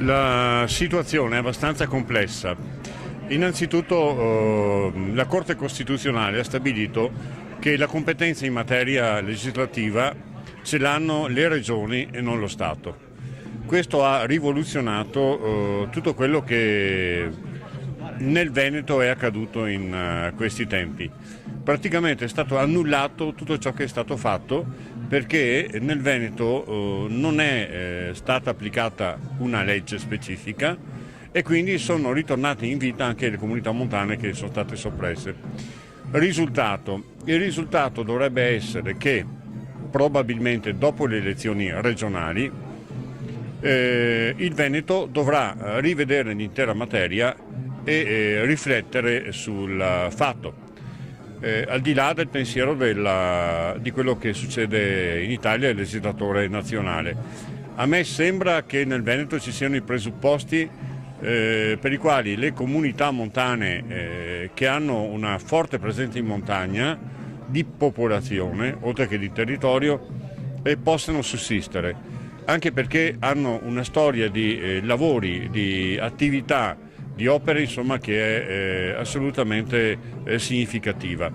La situazione è abbastanza complessa. Innanzitutto la Corte Costituzionale ha stabilito che la competenza in materia legislativa ce l'hanno le regioni e non lo Stato. Questo ha rivoluzionato tutto quello che nel Veneto è accaduto in questi tempi. Praticamente è stato annullato tutto ciò che è stato fatto perché nel Veneto non è stata applicata una legge specifica e quindi sono ritornate in vita anche le comunità montane che sono state soppresse. Il risultato dovrebbe essere che probabilmente dopo le elezioni regionali il Veneto dovrà rivedere l'intera materia e riflettere sul fatto. Al di là del pensiero di quello che succede in Italia al legislatore nazionale. A me sembra che nel Veneto ci siano i presupposti per i quali le comunità montane che hanno una forte presenza in montagna, di popolazione, oltre che di territorio, possano sussistere, anche perché hanno una storia di lavori, di attività, di opere insomma, che è assolutamente significativa.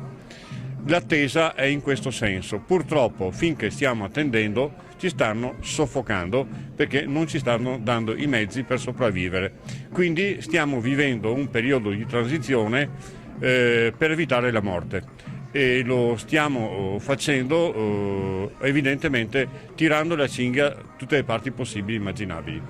L'attesa è in questo senso. Purtroppo finché stiamo attendendo ci stanno soffocando perché non ci stanno dando i mezzi per sopravvivere. Quindi stiamo vivendo un periodo di transizione per evitare la morte e lo stiamo facendo evidentemente tirando la cinghia tutte le parti possibili e immaginabili.